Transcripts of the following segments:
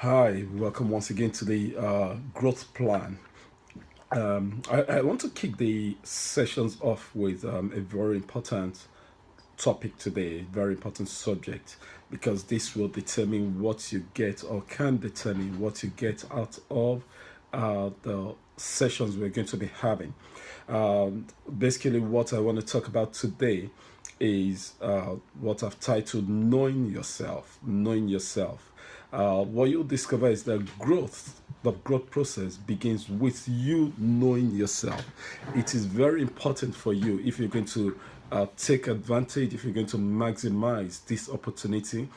Hi, welcome once again to the growth plan. I want to kick the sessions off with a very important topic today, very important subject, because this will determine what you get or can determine what you get out of the sessions we're going to be having. Basically, what I want to talk about today is what I've titled Knowing Yourself. Knowing Yourself. What you'll discover is that the growth process begins with you knowing yourself. It is very important for you if you're going to take advantage, if you're going to maximize this opportunity,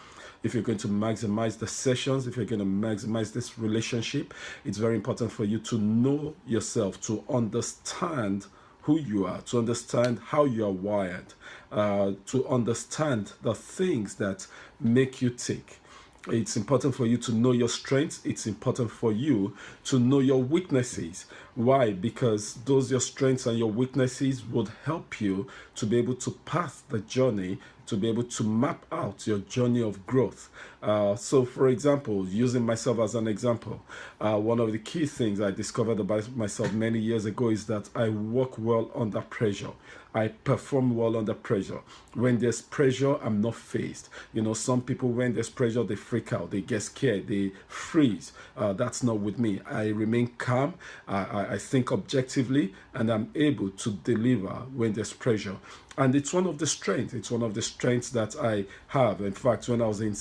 if you're going to maximize the sessions, if you're going to maximize this relationship. It's very important for you to know yourself, to understand who you are, to understand how you are wired, to understand the things that make you tick. It's important for you to know your strengths. It's important for you to know your weaknesses. Why? Because those your strengths and your weaknesses would help you to be able to path the journey, to be able to map out your journey of growth. So, for example, using myself as an example, one of the key things I discovered about myself many years ago is that I work well under pressure. I perform well under pressure. When there's pressure, I'm not phased. Some people, when there's pressure, they freak out, they get scared, they freeze. That's not with me. I remain calm, I think objectively, and I'm able to deliver when there's pressure. And it's one of the strengths. It's one of the strengths that I have. In fact, when I was in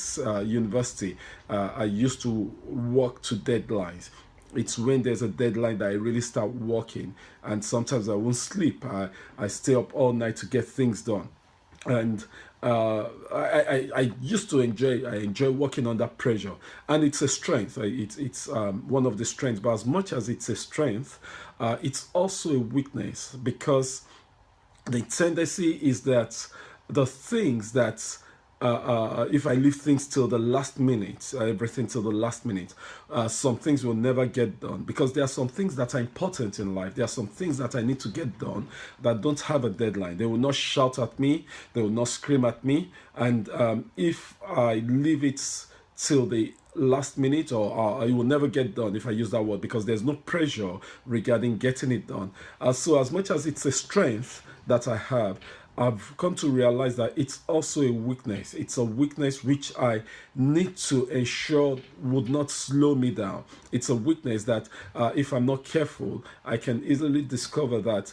university, I used to work to deadlines. It's when there's a deadline that I really start working, and sometimes I won't sleep. I stay up all night to get things done, and I used to enjoy working under pressure, and it's a strength. It's one of the strengths, but as much as it's a strength, it's also a weakness, because the tendency is that the things that if I leave things till the last minute, everything till the last minute, some things will never get done, because there are some things that are important in life. There are some things that I need to get done that don't have a deadline. They will not shout at me, they will not scream at me. And if I leave it till the last minute, or it will never get done, if I use that word, because there's no pressure regarding getting it done. So as much as it's a strength that I have, I've come to realize that it's also a weakness. It's a weakness which I need to ensure would not slow me down. It's a weakness that, if I'm not careful, I can easily discover that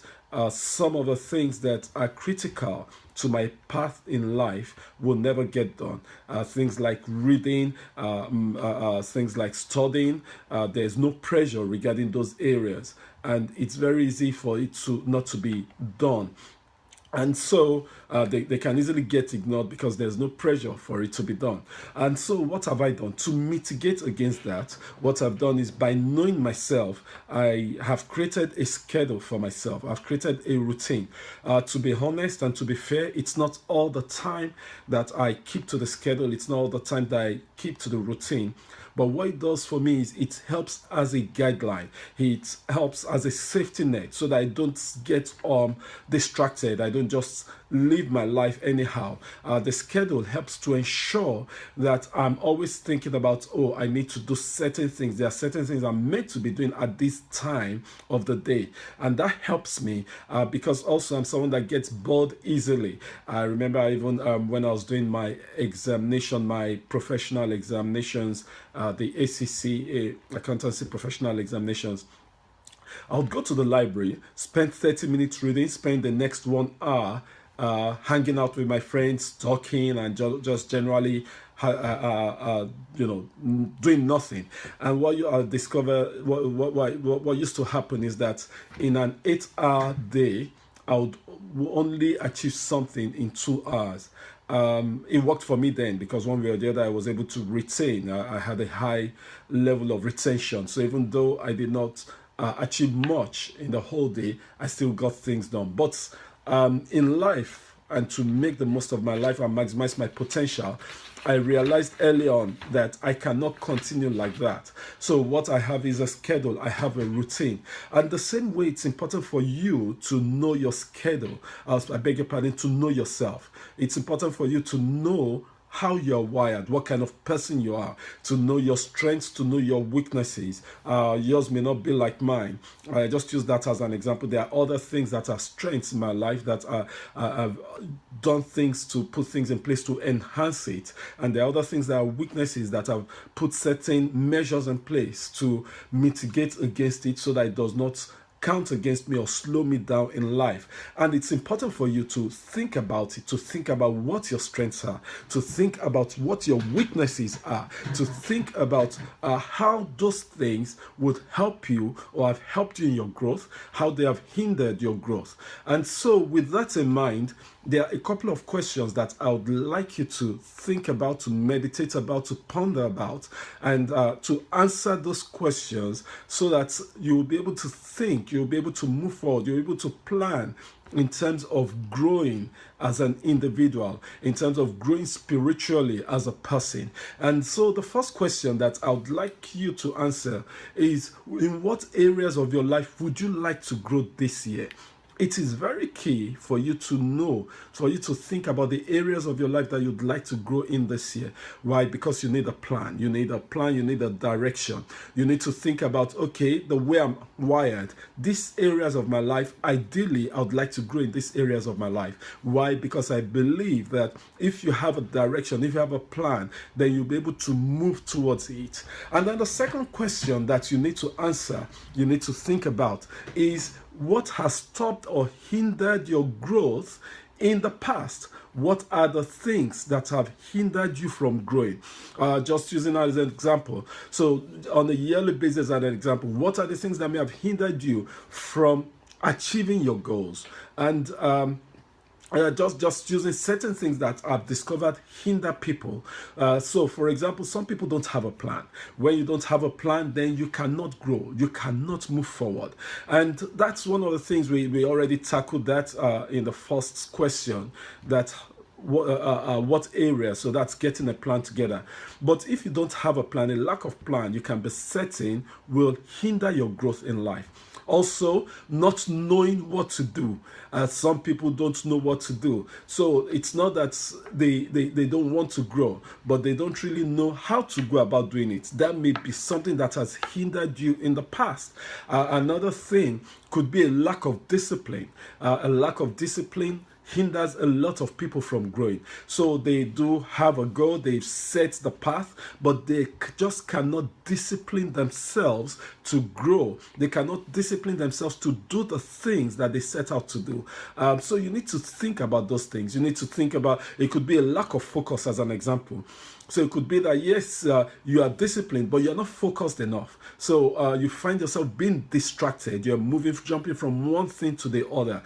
some of the things that are critical to my path in life will never get done. Things like reading, things like studying, there's no pressure regarding those areas, and it's very easy for it to not to be done. And so they can easily get ignored because there's no pressure for it to be done. And so what have I done to mitigate against that? What I've done is, by knowing myself, I have created a schedule for myself. I've created a routine. To be honest and to be fair, it's not all the time that I keep to the schedule. It's not all the time that I keep to the routine. But what it does for me is it helps as a guideline. It helps as a safety net, so that I don't get distracted. I don't just live my life anyhow. The schedule helps to ensure that I'm always thinking about, oh, I need to do certain things. There are certain things I'm meant to be doing at this time of the day. And that helps me because also I'm someone that gets bored easily. I remember even when I was doing my examination, my professional examinations, the ACCA, Accountancy Professional Examinations, I would go to the library, spend 30 minutes reading, spend the next 1 hour hanging out with my friends, talking, and just generally, doing nothing. And what you discover, what used to happen is that in an 8 hour day, I would only achieve something in 2 hours. It worked for me then, because one way or the other I was able to retain. I had a high level of retention. So even though I did not achieve much in the whole day, I still got things done. But in life, and to make the most of my life and maximize my potential, I realized early on that I cannot continue like that. So what I have is a schedule. I have a routine. And the same way, it's important for you to know your schedule. I beg your pardon, to know yourself. It's important for you to know how you're wired, what kind of person you are, to know your strengths, to know your weaknesses. Yours may not be like mine. I just use that as an example. There are other things that are strengths in my life that I've done things to put things in place to enhance it. And there are other things that are weaknesses that I've put certain measures in place to mitigate against it so that it does not count against me or slow me down in life. And it's important for you to think about it, to think about what your strengths are, to think about what your weaknesses are, to think about how those things would help you or have helped you in your growth, how they have hindered your growth. And so, with that in mind, there are a couple of questions that I would like you to think about, to meditate about, to ponder about, and to answer those questions so that you will be able to think, you'll be able to move forward, you'll be able to plan in terms of growing as an individual, in terms of growing spiritually as a person. And so the first question that I would like you to answer is, in what areas of your life would you like to grow this year? It is very key for you to know, for you to think about the areas of your life that you'd like to grow in this year. Why? Because you need a plan. You need a plan. You need a direction. You need to think about, okay, the way I'm wired, these areas of my life, ideally, I would like to grow in these areas of my life. Why? Because I believe that if you have a direction, if you have a plan, then you'll be able to move towards it. And then the second question that you need to answer, you need to think about is, what has stopped or hindered your growth in the past? What are the things that have hindered you from growing? Just using that as an example. So on a yearly basis, as an example, what are the things that may have hindered you from achieving your goals? And just using certain things that I've discovered hinder people. So, for example, some people don't have a plan. When you don't have a plan, then you cannot grow. You cannot move forward. And that's one of the things we already tackled that in the first question, that what area. So that's getting a plan together. But if you don't have a plan, a lack of plan, you can be certain will hinder your growth in life. Also, not knowing what to do. Some people don't know what to do. So it's not that they don't want to grow, but they don't really know how to go about doing it. That may be something that has hindered you in the past. Another thing could be a lack of discipline. A lack of discipline hinders a lot of people from growing. So they do have a goal, they've set the path, but they just cannot discipline themselves to grow. They cannot discipline themselves to do the things that they set out to do. So you need to think about those things. You need to think about, it could be a lack of focus as an example. So it could be that, yes, you are disciplined, but you're not focused enough. So you find yourself being distracted. You're jumping from one thing to the other.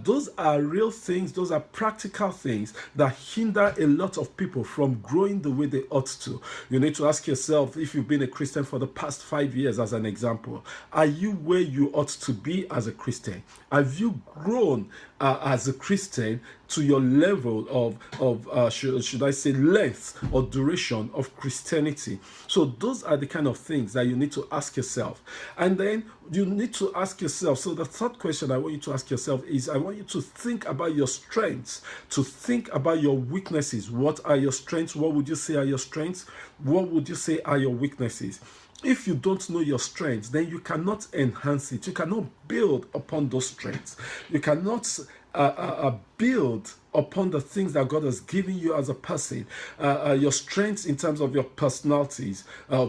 Those are real things. Those are practical things that hinder a lot of people from growing the way they ought to. You need to ask yourself, if you've been a Christian for the past 5 years, as an example, are you where you ought to be as a Christian? Have you grown as a Christian to your level of should I say, length or duration of Christianity? So those are the kind of things that you need to ask yourself. And then you need to ask yourself, so the third question I want you to ask yourself is, I want you to think about your strengths, to think about your weaknesses. What are your strengths? What would you say are your strengths? What would you say are your weaknesses? If you don't know your strengths, then you cannot enhance it. You cannot build upon those strengths. You cannot build upon the things that God has given you as a person. Your strengths in terms of your personality, I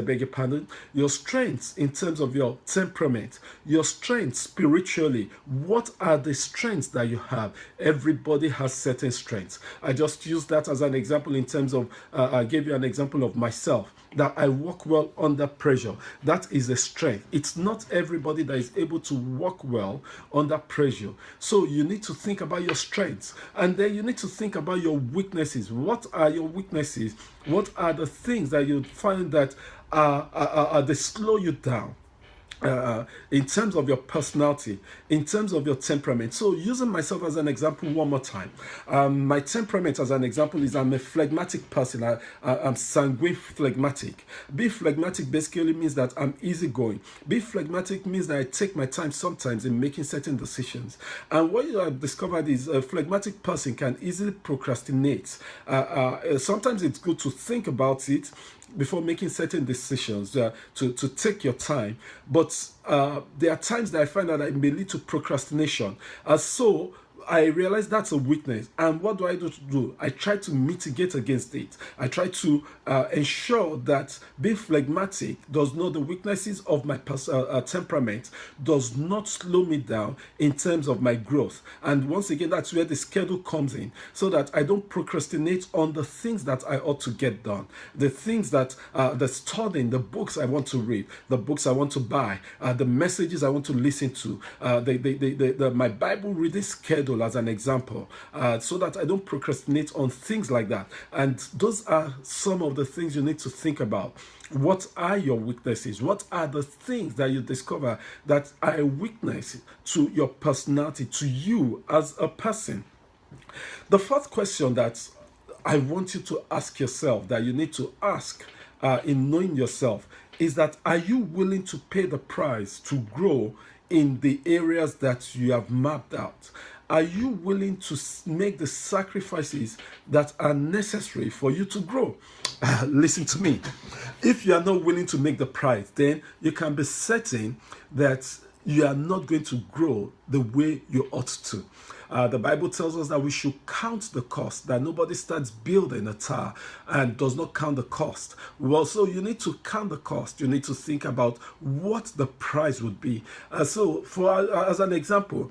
beg your pardon, your strengths in terms of your temperament, your strengths spiritually. What are the strengths that you have? Everybody has certain strengths. I just use that as an example in terms of, I gave you an example of myself, that I work well under pressure. That is a strength. It's not everybody that is able to work well under pressure. So you need to think about your strengths, and then you need to think about your weaknesses. What are your weaknesses? What are the things that you find that they slow you down? in terms of your personality, in terms of your temperament. So, using myself as an example one more time, my temperament, as an example, is I'm a phlegmatic person. I'm sanguine phlegmatic. Be phlegmatic basically means that I'm easygoing. Be phlegmatic means that I take my time sometimes in making certain decisions. And what you have discovered is a phlegmatic person can easily procrastinate. Sometimes it's good to think about it before making certain decisions, to take your time. But there are times that I find that I may lead to procrastination. So I realize that's a weakness. And what do I do? I try to mitigate against it. I try to ensure that being phlegmatic does not, the weaknesses of my temperament does not slow me down in terms of my growth. And once again, that's where the schedule comes in, so that I don't procrastinate on the things that I ought to get done, the things that the studying, the books I want to read, the books I want to buy, the messages I want to listen to, my Bible reading schedule as an example, so that I don't procrastinate on things like that. And those are some of the things you need to think about. What are your weaknesses? What are the things that you discover that are a weakness to your personality, to you as a person? The fourth question that I want you to ask yourself, that you need to ask in knowing yourself, is that are you willing to pay the price to grow in the areas that you have mapped out? Are you willing to make the sacrifices that are necessary for you to grow? Listen to me. If you are not willing to make the price, then you can be certain that you are not going to grow the way you ought to. The Bible tells us that we should count the cost, that nobody starts building a tower and does not count the cost. Well, so you need to count the cost. You need to think about what the price would be. So, as an example,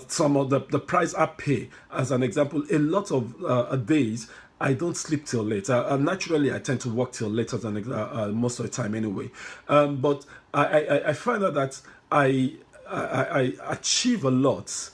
some of the price I pay, as an example, a lot of days I don't sleep till late. Naturally, I tend to work till late as most of the time anyway. But I find out that I achieve a lot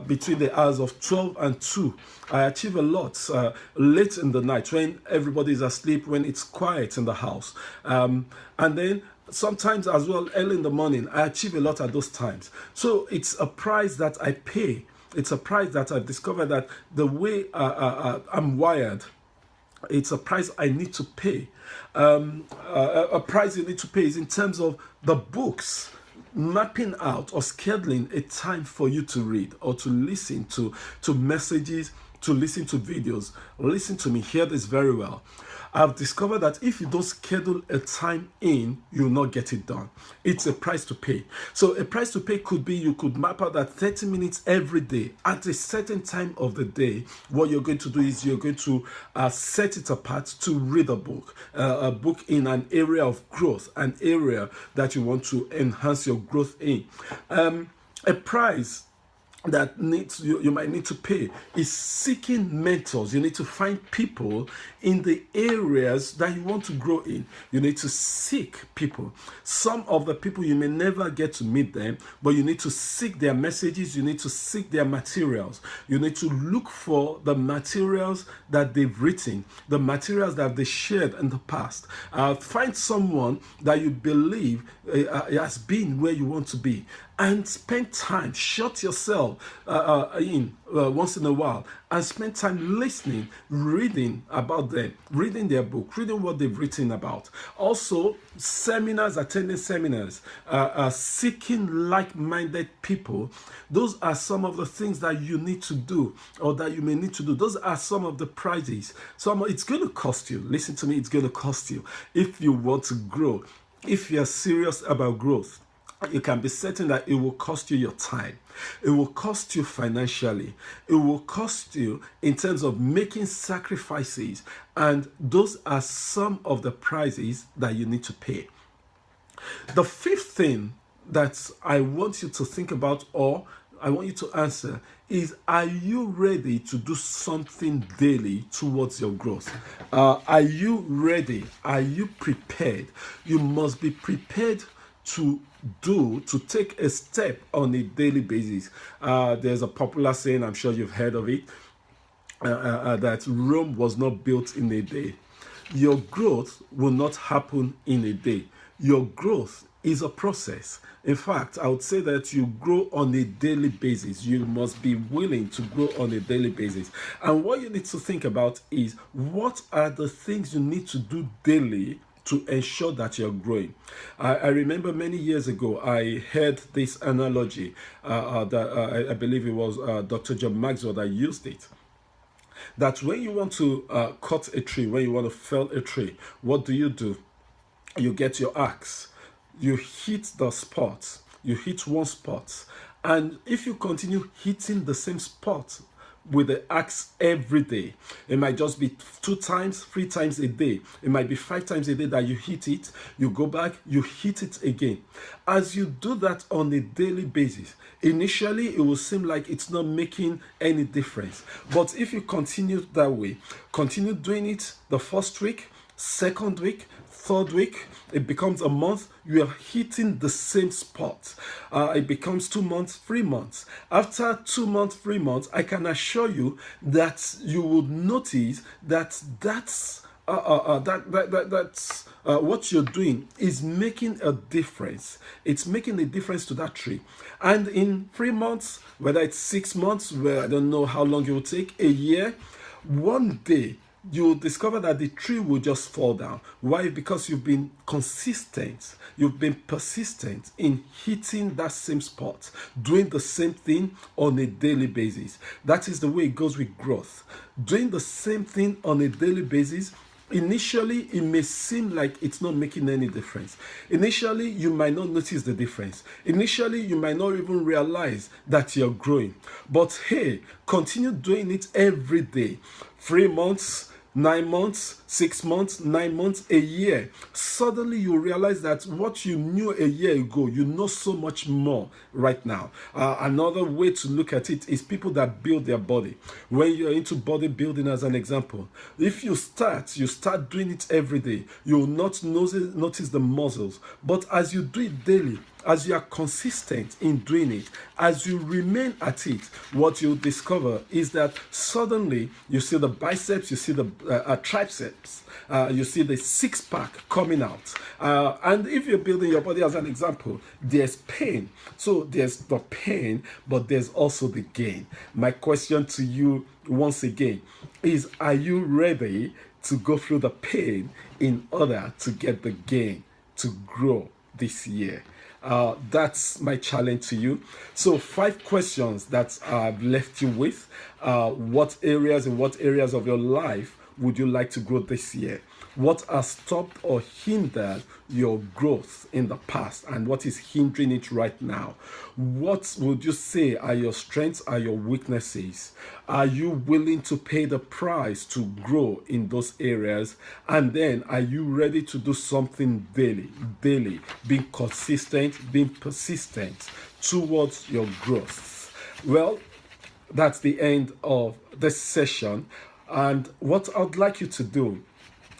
between the hours of 12 and 2. I achieve a lot late in the night when everybody is asleep, when it's quiet in the house. And then sometimes as well, early in the morning, I achieve a lot at those times. So it's a price that I pay. It's a price that I've discovered that the way I'm wired, it's a price I need to pay. A price you need to pay is in terms of the books, mapping out or scheduling a time for you to read or to listen to messages, to listen to videos. Listen to me, hear this very well. I've discovered that if you don't schedule a time in, you'll not get it done. It's a price to pay. So a price to pay could be, you could map out that 30 minutes every day at a certain time of the day. What you're going to do is you're going to set it apart to read a book in an area of growth, an area that you want to enhance your growth in. A price that you might need to pay is seeking mentors. You need to find people in the areas that you want to grow in. You need to seek people. Some of the people you may never get to meet them, but you need to seek their messages. You need to seek their materials. You need to look for the materials that they've written, the materials that they shared in the past. Find someone that you believe has been where you want to be, and spend time, shut yourself in once in a while, and spend time listening, reading about them, reading their book, reading what they've written about. Also, seminars, attending seminars, seeking like-minded people. Those are some of the things that you need to do, or that you may need to do. Those are some of the prizes. It's going to cost you. Listen to me, it's going to cost you if you want to grow. If you're serious about growth, you can be certain that it will cost you your time. It will cost you financially. It will cost you in terms of making sacrifices. And those are some of the prices that you need to pay. The fifth thing that I want you to think about, or I want you to answer, is, are you ready to do something daily towards your growth? Are you ready? Are you prepared? You must be prepared to take a step on a daily basis. There's a popular saying, I'm sure you've heard of it, that Rome was not built in a day. Your growth will not happen in a day. Your growth is a process. In fact, I would say that you grow on a daily basis. You must be willing to grow on a daily basis. And what you need to think about is, what are the things you need to do daily to ensure that you're growing? I remember many years ago, I heard this analogy that I believe it was Dr. John Maxwell that used it. That when you want to cut a tree, when you want to fell a tree, what do? You get your axe, you hit the spot, you hit one spot, and if you continue hitting the same spot with the axe every day, it might just be 2 times, 3 times a day, it might be 5 times a day that you hit it, you go back, you hit it again. As you do that on a daily basis, initially it will seem like it's not making any difference, but if you continue that way, continue doing it the first week, second week, third week, it becomes a month, you are hitting the same spot. It becomes 2 months, 3 months. After 2 months, 3 months, I can assure you that you would notice that what you're doing is making a difference. It's making a difference to that tree. And in 3 months, whether it's 6 months, where I don't know how long it will take, a year, one day, you'll discover that the tree will just fall down. Why? Because you've been consistent, you've been persistent in hitting that same spot, doing the same thing on a daily basis. That is the way it goes with growth. Doing the same thing on a daily basis. Initially, it may seem like it's not making any difference. Initially, you might not notice the difference. Initially, you might not even realize that you're growing. But hey, continue doing it every day. 3 months, 9 months, 6 months, 9 months, a year. Suddenly you realize that what you knew a year ago, you know so much more right now. Another way to look at it is people that build their body. When you're into bodybuilding, as an example, if you start doing it every day, you will not notice the muscles. But as you do it daily, as you are consistent in doing it, as you remain at it, what you'll discover is that suddenly you see the biceps, you see the triceps, you see the six-pack coming out. And if you're building your body, as an example, there's pain. So there's the pain, but there's also the gain. My question to you once again is, are you ready to go through the pain in order to get the gain, to grow this year? That's my challenge to you. So 5 questions that I've left you with. What areas of your life would you like to grow this year? What has stopped or hindered your growth in the past, and what is hindering it right now? What would you say are your strengths, are your weaknesses? Are you willing to pay the price to grow in those areas? And then, are you ready to do something daily, being consistent, being persistent towards your growth? Well, that's the end of this session. And what I'd like you to do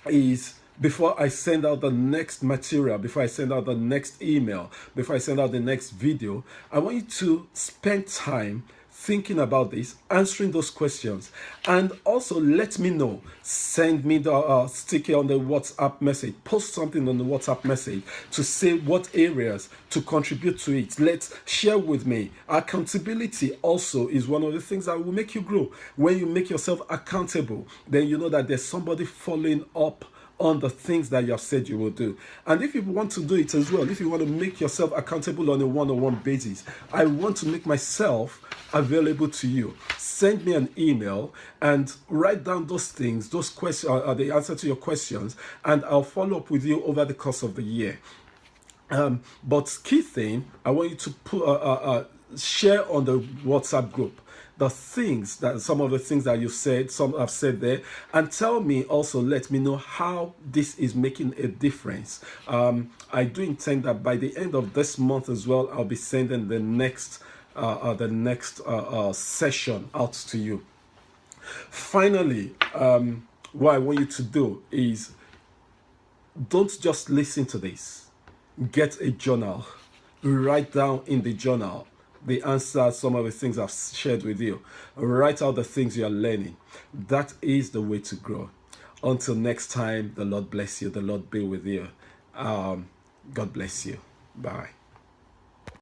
is, before I send out the next material, before I send out the next email, before I send out the next video, I want you to spend time thinking about this, answering those questions, and also let me know. Send me the sticker on the WhatsApp message, post something on the WhatsApp message to say what areas to contribute to it. Let's share with me. Accountability also is one of the things that will make you grow. When you make yourself accountable, then you know that there's somebody following up on the things that you have said you will do. And if you want to do it as well, if you want to make yourself accountable on a one-on-one basis, I want to make myself available to you. Send me an email and write down those things, those questions, the answer to your questions, and I'll follow up with you over the course of the year. But key thing, I want you to put share on the WhatsApp group the things that, some of the things that you said, some I've said there, and tell me also, let me know how this is making a difference. I do intend that by the end of this month as well, I'll be sending the next session out to you. Finally, what I want you to do is, don't just listen to this. Get a journal. Write down in the journal the answers, some of the things I've shared with you. Write out the things you are learning. That is the way to grow. Until next time, the Lord bless you. The Lord be with you. God bless you. Bye.